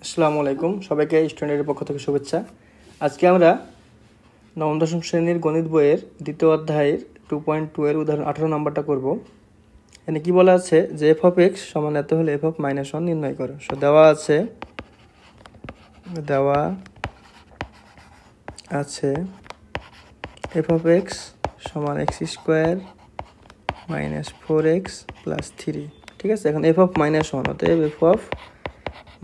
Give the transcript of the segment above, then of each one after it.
আসসালামু আলাইকুম, সবাইকে স্টুডেন্টের পক্ষ থেকে শুভেচ্ছা। আজকে আমরা নবম দশম শ্রেণীর গণিত বইয়ের দ্বিতীয় অধ্যায়ের 2.2 এর উদাহরণ 18 নম্বরটা করব। এখানে কি বলা আছে যে এফ অফ এক্স সমান এত হলে এফ অফ মাইনাস ওয়ান নির্ণয় করো। দেওয়া আছে এফ অফ এক্স সমান x square minus 4x plus 3। ঠিক আছে, এখন এফ অফ মাইনাস ওয়ান, অতএব এফ অফ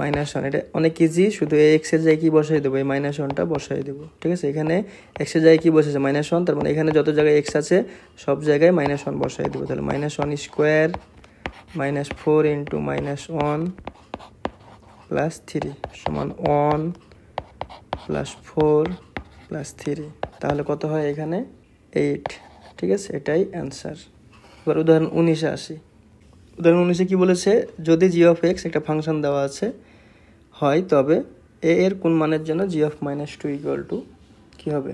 মাইনাস ওয়ান, এটা অনেক ইজি। শুধু এই এক্সের জায়গায় কি বসাই দেবো, এই মাইনাস ওয়ানটা বসাই দেবো। ঠিক আছে, এখানে এক্সের জায়গায় কি বসেছে মাইনাস ওয়ান, তার মানে এখানে যত জায়গায় এক্স আছে সব জায়গায় মাইনাস ওয়ান বসাই দেবো। তাহলে minus one square minus 4 into minus one plus 3 সমান 1 প্লাস 4 প্লাস 3। তাহলে কত হয় এখানে 8। ঠিক আছে, এটাই অ্যান্সার। এবার উদাহরণ 19-এ আসি। উদাহরণ 19-এ কি বলেছে, যদি জি অফ এক্স একটা ফাংশন দেওয়া আছে হয়, তবে এ এর কোন মানের জন্য G of minus two equal to কী হবে,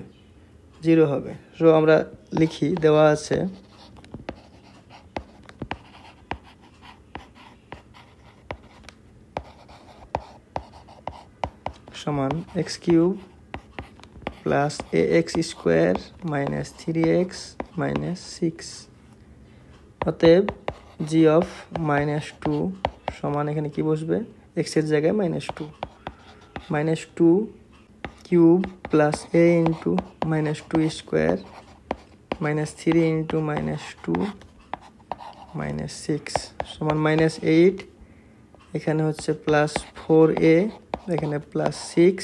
0 হবে। সো আমরা লিখি, দেওয়া আছে সমান X cube plus A X square minus 3x minus 6। অতএব জি অফ মাইনাস টু সমান এখানে কি বসবে, এক্সের জায়গায় minus two cube plus A into minus two square minus 3 into minus two minus 6 সমান মাইনাস 8। এখানে হচ্ছে প্লাস 4a, এখানে প্লাস 6,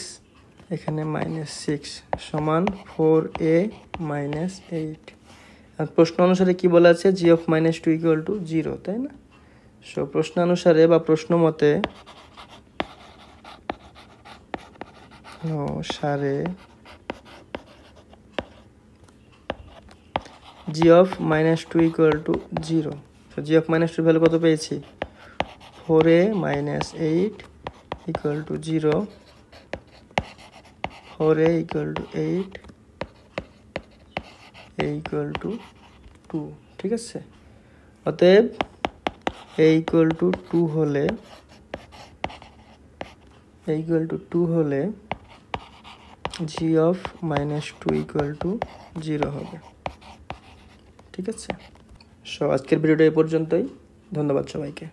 এখানে মাইনাস 6 সমান 4a মাইনাস 8। আর প্রশ্ন অনুসারে কি বলা আছে, G of minus two equal to 0, তাই না? সো প্রশ্ন অনুসারে বা প্রশ্ন মতে G of minus two equal to 0। তো G of minus two value কত পেয়েছি, 4a minus 8 equal to 0, 4a equal to 8, a equal to 2। ঠিক আছে, অতএব a ইকুয়াল টু 2 হলে G of minus two equal to 0 হবে। ঠিক আছে, সো আজকের ভিডিওটা এই পর্যন্তই। ধন্যবাদ সবাইকে।